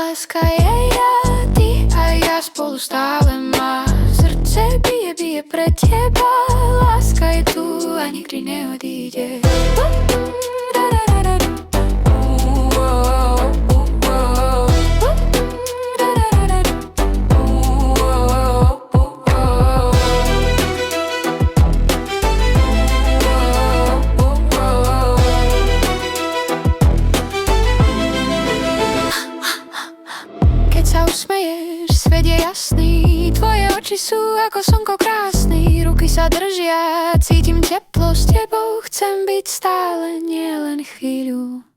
Láska je ja, ty a ja spolu stále má. Srdce bije pre teba. Láska je tu a nikdy neodíde. Keď sa usmeješ, svet je jasný. Tvoje oči sú ako slnko krásny. Ruky sa držia, cítim teplo s tebou. Chcem byť stále, nie len chvíľu.